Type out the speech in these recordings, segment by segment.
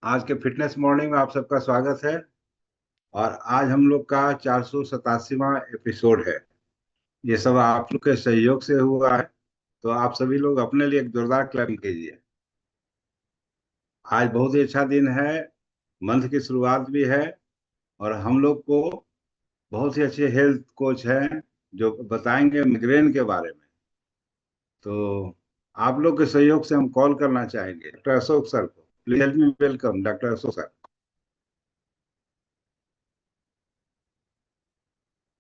आज के fitness morning में आप सबका स्वागत है। और आज हम लोग का 487वां एपिसोड है। ये सब आप लोग के सहयोग से हुआ है। तो आप सभी लोग अपने लिए एक जोरदार क्लैपिंग कीजिए। आज बहुत ही अच्छा दिन है। मंथ की शुरुआत भी है। और हम लोग को बहुत ही अच्छे हेल्थ कोच हैं जो बताएंगे मिग्रेन के बारे में। तो आप लोग के सहयोग से हम कॉल करना चाहेंगे डॉक्टर अशोक सर को। Please help me welcome doctor Ashok sir.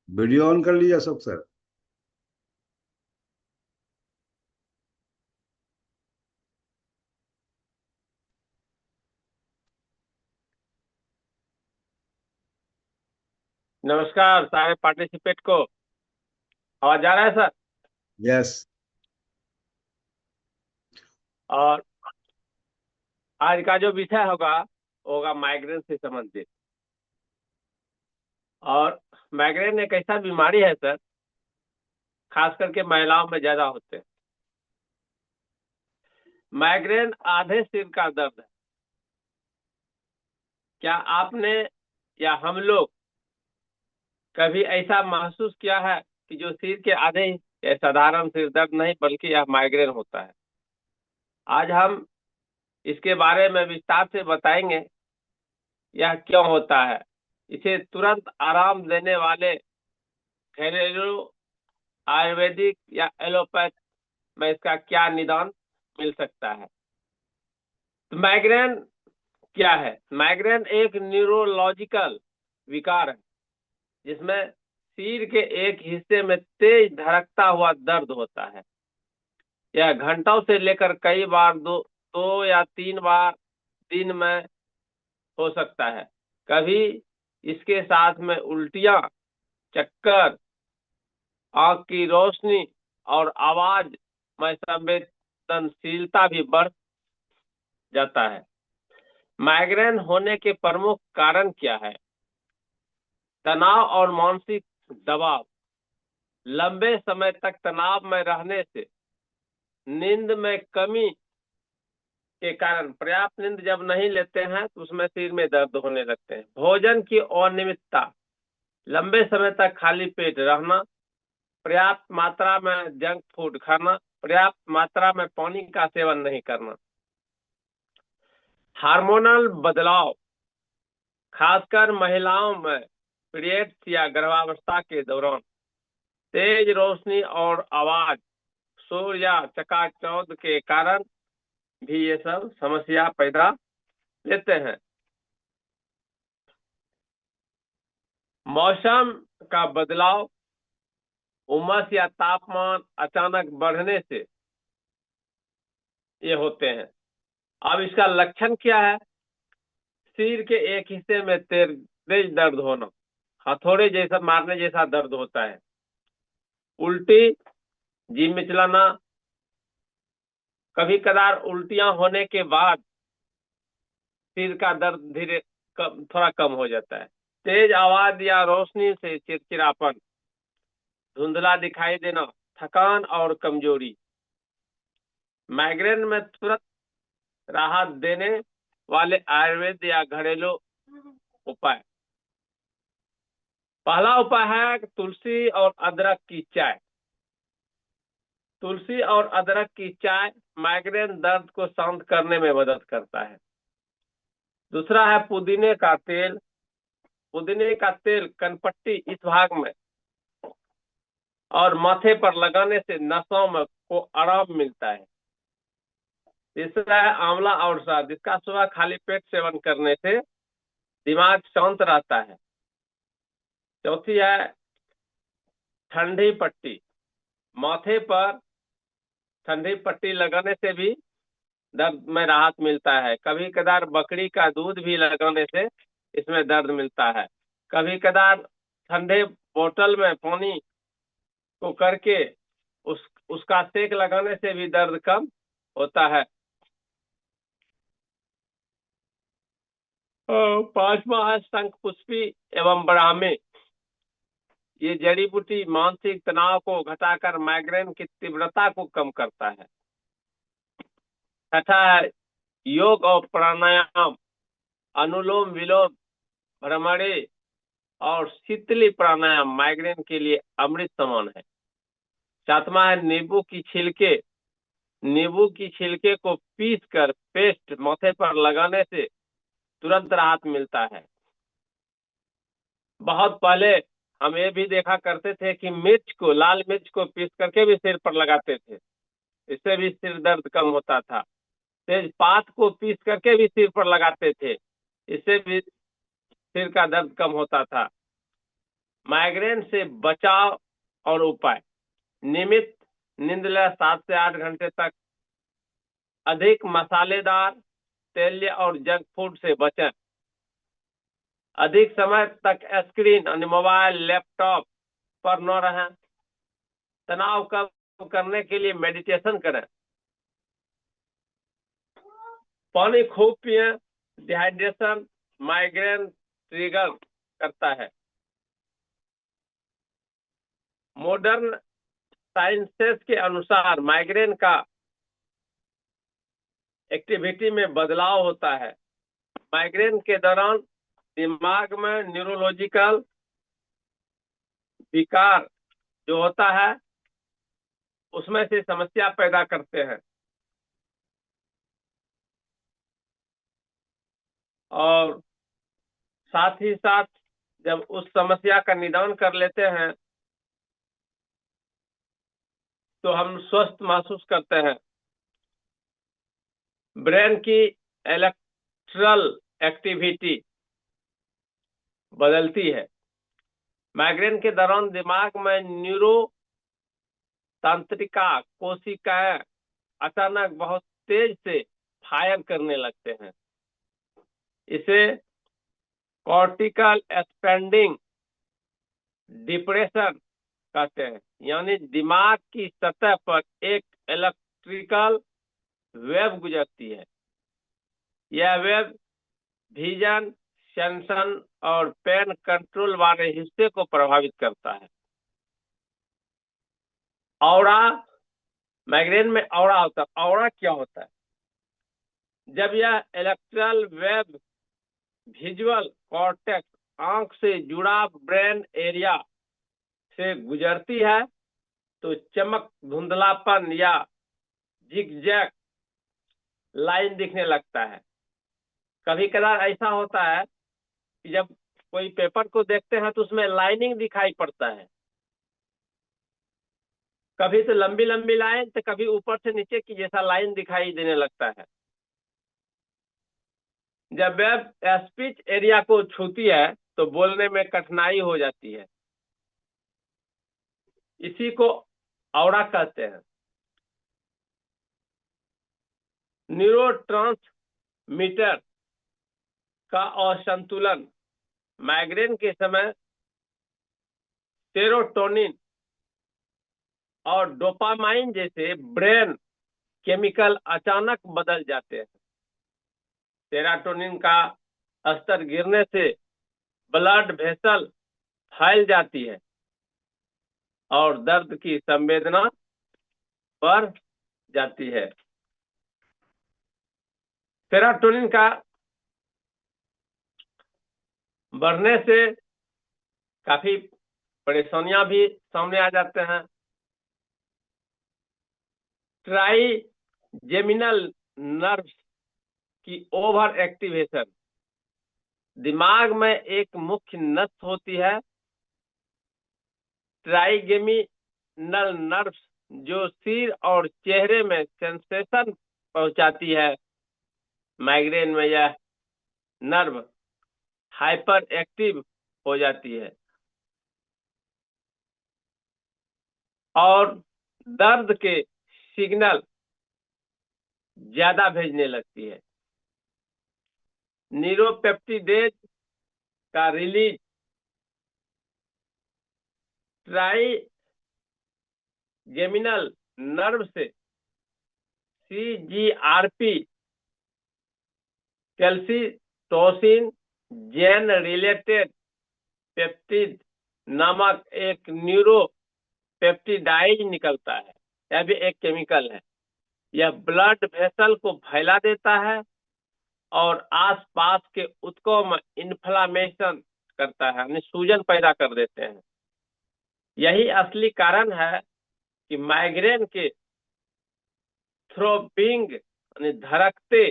Video on कर लीजिए अशोक सर। नमस्कार सारे पार्टिसिपेट को। आवाज आ रहा है सर? यस। और आज का जो विषय होगा माइग्रेन से संबंधित। और माइग्रेन एक ऐसा बीमारी है सर, खास करके महिलाओं में ज्यादा होते हैं। माइग्रेन आधे सिर का दर्द है। क्या आपने या हम लोग कभी ऐसा महसूस किया है कि जो सिर के आधे ये साधारण सिर दर्द नहीं बल्कि यह माइग्रेन होता है? आज हम इसके बारे में विस्तार से बताएंगे, यह क्यों होता है, इसे तुरंत आराम देने वाले घरेलू आयुर्वेदिक या एलोपैथ में इसका क्या निदान मिल सकता है। तो माइग्रेन क्या है? माइग्रेन एक न्यूरोलॉजिकल विकार है जिसमें सिर के एक हिस्से में तेज धड़कता हुआ दर्द होता है। यह घंटों से लेकर कई बार दो या तीन बार दिन में हो सकता है। कभी इसके साथ में उल्टियां, चक्कर, आंख की रोशनी और आवाज में संवेदनशीलता भी बढ़ जाता है। माइग्रेन होने के प्रमुख कारण क्या है? तनाव और मानसिक दबाव। लंबे समय तक तनाव में रहने से नींद में कमी के कारण, पर्याप्त नींद जब नहीं लेते हैं तो उसमें सिर में दर्द होने लगते हैं। भोजन की अनियमितता, लंबे समय तक खाली पेट रहना, पर्याप्त मात्रा में जंक फूड खाना, पर्याप्त मात्रा में पानी का सेवन नहीं करना। हार्मोनल बदलाव, खासकर महिलाओं में पीरियड्स या गर्भावस्था के दौरान तेज रोशनी और आवाज, शोर या चकाचौंध के कारण भी ये सब समस्या पैदा लेते हैं। मौसम का बदलाव, उमस या तापमान अचानक बढ़ने से ये होते हैं। अब इसका लक्षण क्या है? सिर के एक हिस्से में तेज दर्द होना, हथौड़े जैसा मारने जैसा दर्द होता है। उल्टी, जी मिचलाना, कभी कदार उल्टियां होने के बाद सिर का दर्द थोड़ा कम हो जाता है। तेज आवाज या रोशनी से चिड़चिड़ापन, धुंधला दिखाई देना, थकान और कमजोरी। माइग्रेन में तुरंत राहत देने वाले आयुर्वेद या घरेलू उपाय। पहला उपाय है तुलसी और अदरक की चाय। तुलसी और अदरक की चाय माइग्रेन दर्द को शांत करने में मदद करता है। दूसरा है पुदीने का तेल। पुदीने का तेल कनपट्टी इस भाग में और माथे पर लगाने से नसों में को आराम मिलता है। तीसरा है आंवला और शहद। इसका सुबह खाली पेट सेवन करने से दिमाग शांत रहता है। चौथी है ठंडी पट्टी। माथे पर ठंडी पट्टी लगाने से भी दर्द में राहत मिलता है। कभी कदार बकरी का दूध भी लगाने से इसमें दर्द मिलता है। कभी कदार ठंडे बोतल में पानी को करके उसका सेक लगाने से भी दर्द कम होता है। पांचवा है शंख पुष्पी एवं ब्राह्मी। ये जड़ी बूटी मानसिक तनाव को घटाकर माइग्रेन की तीव्रता को कम करता है। छठा है योग और प्राणायाम। अनुलोम विलोम, भ्रमरी और शीतली प्राणायाम माइग्रेन के लिए अमृत समान है। सातवां है नींबू की छिलके। नींबू की छिलके को पीस कर पेस्ट माथे पर लगाने से तुरंत राहत मिलता है। बहुत पहले हम ये भी देखा करते थे कि लाल मिर्च को पीस करके भी सिर पर लगाते थे, इससे भी सिर दर्द कम होता था। तेजपात को पीस करके भी सिर पर लगाते थे, इससे भी सिर का दर्द कम होता था। माइग्रेन से बचाव और उपाय: नियमित नींद लें 7 से 8 घंटे तक। अधिक मसालेदार, तेल और जंक फूड से बचें। अधिक समय तक स्क्रीन और मोबाइल लैपटॉप पर न रहें। तनाव कम करने के लिए मेडिटेशन करें। पानी खूब पिए। डिहाइड्रेशन माइग्रेन ट्रिगर करता है। मॉडर्न साइंसेस के अनुसार माइग्रेन का एक्टिविटी में बदलाव होता है। माइग्रेन के दौरान दिमाग में न्यूरोलॉजिकल विकार जो होता है उसमें से समस्या पैदा करते हैं, और साथ ही साथ जब उस समस्या का निदान कर लेते हैं तो हम स्वस्थ महसूस करते हैं। ब्रेन की इलेक्ट्रल एक्टिविटी बदलती है। माइग्रेन के दौरान दिमाग में न्यूरो तंत्रिका कोशिकाएं अचानक बहुत तेज से फायर करने लगते हैं। इसे कॉर्टिकल एक्सपेंडिंग डिप्रेशन कहते हैं, यानी दिमाग की सतह पर एक इलेक्ट्रिकल वेव गुजरती है। यह वेव विजन, सेंसन और पेन कंट्रोल वाले हिस्से को प्रभावित करता है। ऑरा, माइग्रेन में ऑरा होता है। ऑरा क्या होता है? जब यह इलेक्ट्रल वेव विजुअल कॉर्टेक्स, आंख से जुड़ा ब्रेन एरिया से गुजरती है तो चमक, धुंधलापन या जिगजैग लाइन दिखने लगता है। कभी कभार ऐसा होता है कि जब कोई पेपर को देखते हैं तो उसमें लाइनिंग दिखाई पड़ता है। कभी तो लंबी लंबी लाइन, तो कभी ऊपर से नीचे की जैसा लाइन दिखाई देने लगता है। जब वेब स्पीच एरिया को छूती है तो बोलने में कठिनाई हो जाती है। इसी को ऑरा कहते हैं। न्यूरोट्रांसमीटर का असंतुलन माइग्रेन के समय सेरोटोनिन और डोपामाइन जैसे ब्रेन केमिकल अचानक बदल जाते हैं। सेरोटोनिन का स्तर गिरने से ब्लड वेसल फैल जाती है और दर्द की संवेदना बढ़ जाती है। सेरोटोनिन का बढ़ने से काफी परेशानियां भी सामने आ जाते हैं। ट्राइजेमिनल नर्व्स की ओवर एक्टिवेशन। दिमाग में एक मुख्य नस होती है, ट्राइजेमिनल नर्व्स, जो सिर और चेहरे में सेंसेशन पहुंचाती है। माइग्रेन में यह नर्व हाइपर एक्टिव हो जाती है और दर्द के सिग्नल ज्यादा भेजने लगती है। न्यूरोपेप्टिडेज का रिलीज ट्राइजेमिनल नर्व से CGRP, कैल्सिटोसिन जेन रिलेटेड पेप्टिड नामक एक न्यूरोपेप्टिडाइज निकलता है। यह भी एक केमिकल है। यह ब्लड वेसल को फैला देता है और आसपास के ऊतकों में इन्फ्लामेशन करता है, यानी सूजन पैदा कर देते हैं। यही असली कारण है कि माइग्रेन के थ्रोबिंग यानी धड़कते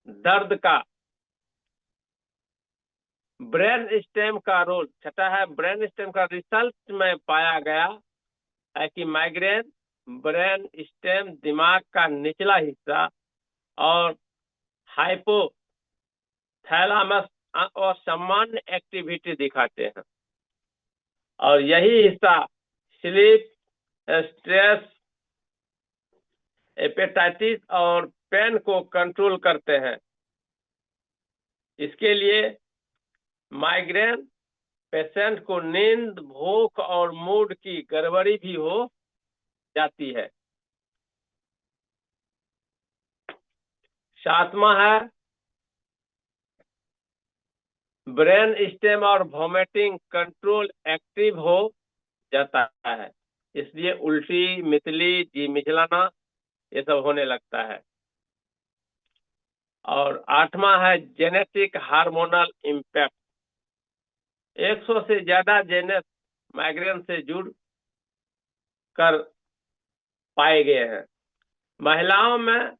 दर्द का ब्रेन स्टेम का रोल। छठा है, ब्रेन स्टेम का रिसर्च में पाया गया है कि माइग्रेन ब्रेन स्टेम, दिमाग का निचला हिस्सा और हाइपोथैलेमस और सामान्य एक्टिविटी दिखाते हैं, और यही हिस्सा स्लीप, स्ट्रेस, एपेटाइटिस और पेन को कंट्रोल करते हैं। इसके लिए माइग्रेन पेशेंट को नींद, भूख और मूड की गड़बड़ी भी हो जाती है। सातवां है, ब्रेन स्टेम और वॉमिटिंग कंट्रोल एक्टिव हो जाता है, इसलिए उल्टी, मितली, जी मिचलाना ये सब होने लगता है। और आठवां है जेनेटिक हार्मोनल इम्पैक्ट। 100 से ज्यादा जेनेस माइग्रेन से जुड़ कर पाए गए हैं। महिलाओं में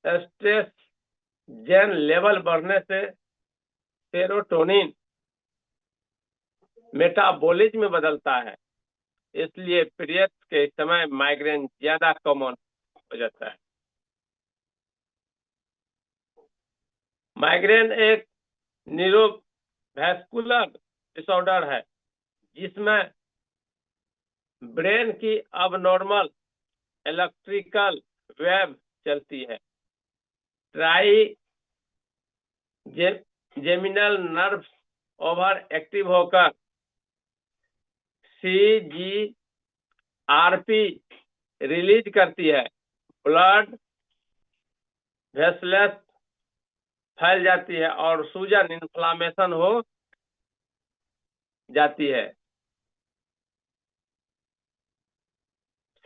स्ट्रेस जेन लेवल बढ़ने से सेरोटोनिन मेटाबॉलिज्म में बदलता है, इसलिए पीरियड के समय माइग्रेन ज्यादा कॉमन हो जाता है। माइग्रेन एक न्यूरोवैस्कुलर डिसऑर्डर है जिसमें ब्रेन की अबनॉर्मल इलेक्ट्रिकल वेव चलती है। Try geminal nerves over active होकर CGRP रिलीज करती है। ब्लड वेसल्स फैल जाती है और सूजन, इन्फ्लामेशन हो जाती है।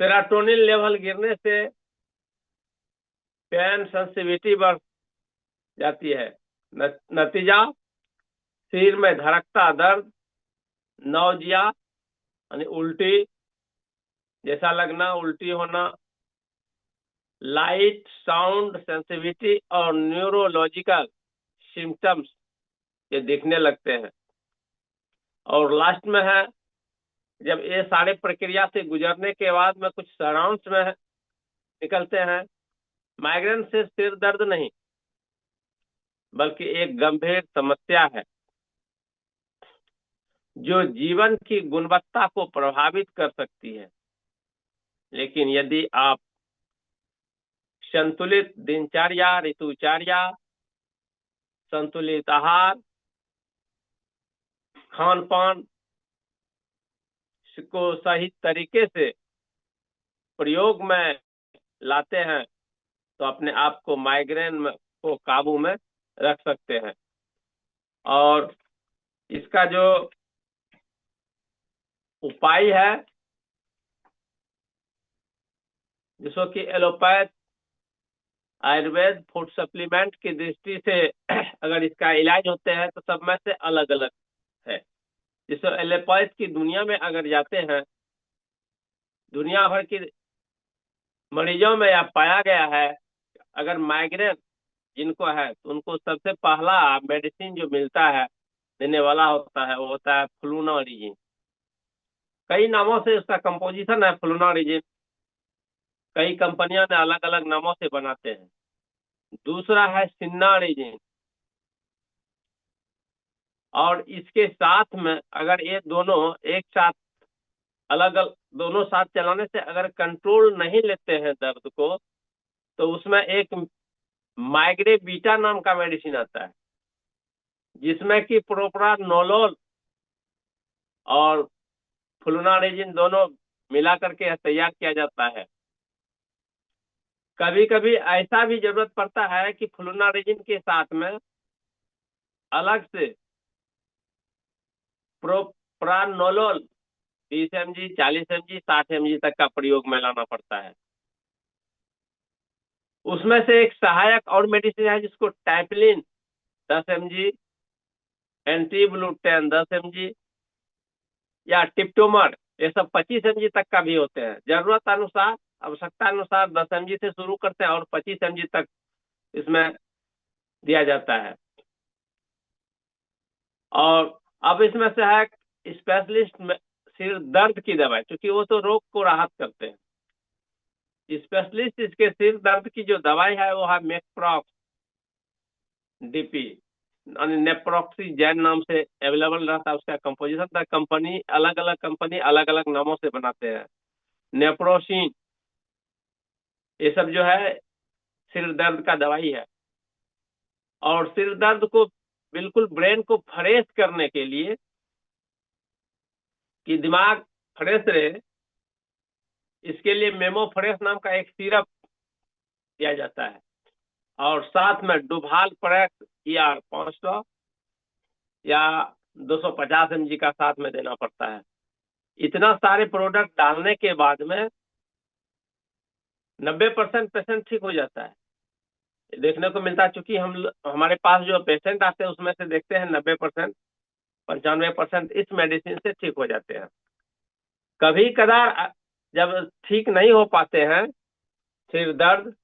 सेरोटोनिन लेवल गिरने से पेन सेंसिटिविटी बढ़ जाती है। नतीजा, सिर में धड़कता दर्द, नौजिया यानी उल्टी जैसा लगना, उल्टी होना, लाइट साउंड सेंसिटिविटी और न्यूरोलॉजिकल सिम्टम्स ये दिखने लगते हैं। और लास्ट में है, जब ये सारे प्रक्रिया से गुजरने के बाद में कुछ सारांश में निकलते हैं, माइग्रेन से सिर दर्द नहीं बल्कि एक गंभीर समस्या है जो जीवन की गुणवत्ता को प्रभावित कर सकती है। लेकिन यदि आप संतुलित दिनचर्या, ऋतुचर्या, संतुलित आहार, खान पान को सही तरीके से प्रयोग में लाते हैं तो अपने आप को को काबू में रख सकते हैं। और इसका जो उपाय है, जिसको कि एलोपैथ, आयुर्वेद, फूड सप्लीमेंट की दृष्टि से अगर इसका इलाज होते हैं तो सब में से अलग अलग है। जिसको एलोपैथ की दुनिया में अगर जाते हैं, दुनिया भर की मरीजों में यह पाया गया है, अगर माइग्रेन जिनको है तो उनको सबसे पहला मेडिसिन जो मिलता है, देने वाला होता है, वो होता है फ्लूनारिजिन। कई नामों से उसका कंपोजिशन है फ्लूनारिजिन, कई कंपनियां ने अलग अलग नामों से बनाते हैं। दूसरा है सिन्नारिजिन, और इसके साथ में अगर ये दोनों एक साथ अलग अलग दोनों साथ चलाने से अगर कंट्रोल नहीं लेते हैं दर्द को, तो उसमें एक माइग्रे बीटा नाम का मेडिसिन आता है जिसमें कि प्रोप्रानोलोल और फ्लूनारिजिन दोनों मिला करके तैयार किया जाता है। कभी कभी ऐसा भी जरूरत पड़ता है कि फ्लूनारिजिन के साथ में अलग से प्रोप्रानोलोल 20 mg, 40 mg, 60 mg तक का प्रयोग में लाना पड़ता है। उसमें से एक सहायक और मेडिसिन है जिसको टाइपलिन 10 mg, एंटी ब्लूटेन 10 mg, या टिप्टोमर, ये सब 25 mg तक का भी होते हैं। जरूरत अनुसार, आवश्यकता अनुसार 10 mg से शुरू करते हैं और 25 mg तक इसमें दिया जाता है। और अब इसमें से है स्पेशलिस्ट सिर दर्द की दवाई, क्योंकि वो तो रोग को राहत करते हैं। स्पेशलिस्ट इसके सिर दर्द की जो दवाई है वो है मेकप्रॉक्स डीपी, नेप्रॉक्सीजैन नाम से अवेलेबल रहता है। उसका कंपोजिशन था, कंपनी अलग अलग नामों से बनाते हैं। नेप्रोसिन, ये सब जो है सिर दर्द का दवाई है। और सिर दर्द को बिल्कुल ब्रेन को फ्रेश करने के लिए, कि दिमाग फ्रेश रहे, इसके लिए मेमो फ्रेश नाम का एक सिरप दिया जाता है। और साथ में डुभाल प्रैक ER 500 या 250 mg का साथ में देना पड़ता है। इतना सारे प्रोडक्ट डालने के बाद में 90% पेशेंट ठीक हो जाता है। देखने को मिलता है, चूंकि हमारे पास जो पेशेंट आते हैं उसमें से देखते हैं 90%, 95% इस मेडिसिन से ठीक हो जाते हैं। कभी कदार जब ठीक नहीं हो पाते हैं सिर दर्द,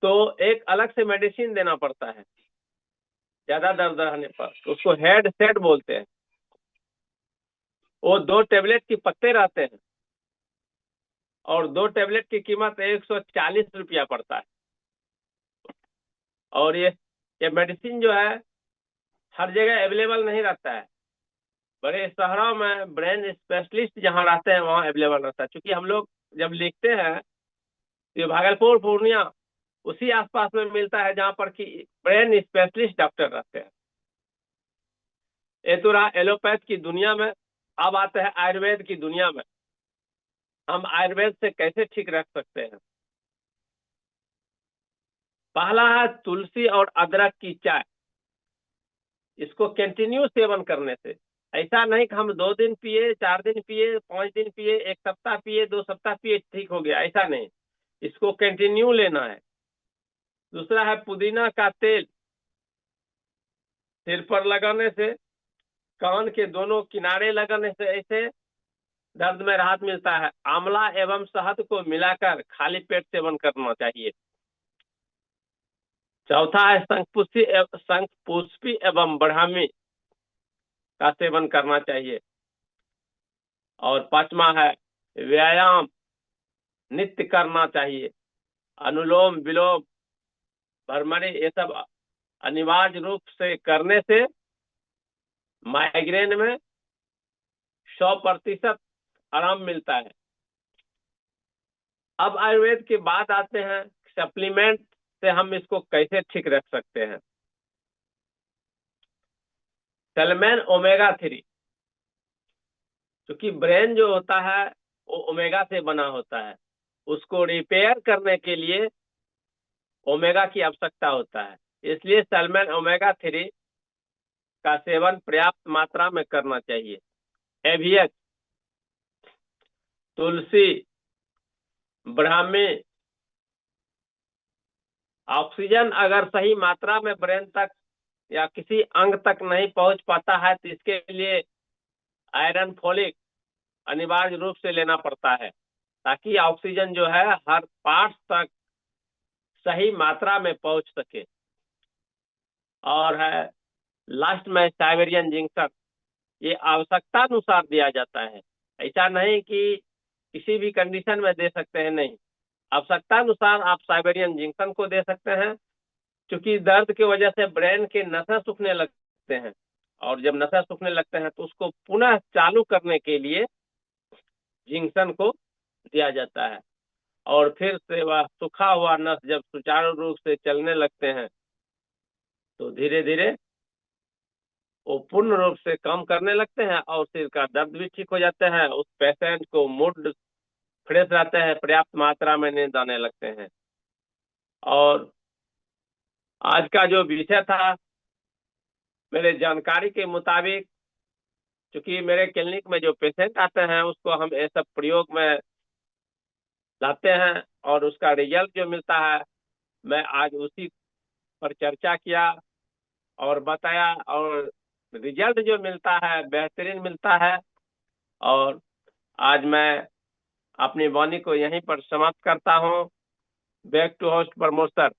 तो एक अलग से मेडिसिन देना पड़ता है। ज्यादा दर्द रहने पर उसको हेड सेट बोलते हैं। वो 2 टेबलेट की पत्ते रहते हैं और 2 टेबलेट की कीमत 140 रुपया पड़ता है। और ये मेडिसिन जो है हर जगह अवेलेबल नहीं रहता है। बड़े शहरों में ब्रेन स्पेशलिस्ट जहाँ रहते हैं वहाँ अवेलेबल रहता है। क्योंकि हम लोग जब लिखते हैं, ये भागलपुर पूर्णिया उसी आसपास में मिलता है जहाँ पर कि ब्रेन स्पेशलिस्ट डॉक्टर रहते हैं। ये तो रहा एलोपैथ की दुनिया में। अब आते हैं आयुर्वेद की दुनिया में। हम आयुर्वेद से कैसे ठीक रख सकते हैं? पहला है तुलसी और अदरक की चाय। इसको कंटिन्यू सेवन करने से, ऐसा नहीं कि हम 2 दिन पिए, 4 दिन पिए, 5 दिन पिए, 1 सप्ताह पिए, 2 सप्ताह पिए, ठीक हो गया, ऐसा नहीं। इसको कंटिन्यू लेना है। दूसरा है पुदीना का तेल। सिर पर लगाने से, कान के दोनों किनारे लगाने से ऐसे दर्द में राहत मिलता है। आंवला एवं शहद को मिलाकर खाली पेट सेवन करना चाहिए। चौथा है शंखपुष्पी एवं ब्राह्मी का सेवन करना चाहिए। और पांचवा है व्यायाम नित्य करना चाहिए। अनुलोम विलोम, भ्रमरी, ये सब अनिवार्य रूप से करने से माइग्रेन में 100% आराम मिलता है। अब आयुर्वेद के बाद आते हैं सप्लीमेंट से हम इसको कैसे ठीक रख सकते हैं। सेलमेन ओमेगा 3, क्योंकि ब्रेन जो होता है वो ओमेगा से बना होता है। उसको रिपेयर करने के लिए ओमेगा की आवश्यकता होता है। इसलिए सेलमेन ओमेगा 3 का सेवन पर्याप्त मात्रा में करना चाहिए। एवीएच, तुलसी, ब्राह्मी, ऑक्सीजन अगर सही मात्रा में ब्रेन तक या किसी अंग तक नहीं पहुंच पाता है तो इसके लिए आयरन फोलिक अनिवार्य रूप से लेना पड़ता है, ताकि ऑक्सीजन जो है हर पार्ट तक सही मात्रा में पहुंच सके। और है लास्ट में साइबेरियन जिंक्शन। ये आवश्यकता अनुसार दिया जाता है। ऐसा नहीं कि किसी भी कंडीशन में दे सकते हैं, नहीं। आवश्यकता अनुसार आप साइबेरियन जिंक्शन को दे सकते हैं, क्योंकि दर्द की वजह से ब्रेन के नसें सूखने लगते हैं। और जब नसें सूखने लगते हैं तो उसको पुनः चालू करने के लिए जिंक्शन को दिया जाता है। और फिर से वह सूखा हुआ नस जब सुचारू रूप से चलने लगते हैं तो धीरे धीरे वो पूर्ण रूप से काम करने लगते हैं और सिर का दर्द भी ठीक हो जाता है। उस पेशेंट को मूड फ्रेश रहता है, पर्याप्त मात्रा में नींद आने लगते हैं। और आज का जो विषय था, मेरे जानकारी के मुताबिक, क्योंकि मेरे क्लिनिक में जो पेशेंट आते हैं उसको हम ये सब प्रयोग में लाते हैं और उसका रिजल्ट जो मिलता है, मैं आज उसी पर चर्चा किया और बताया, और रिजल्ट जो मिलता है बेहतरीन मिलता है। और आज मैं अपनी वाणी को यहीं पर समाप्त करता हूँ। Back to host Pramod sir.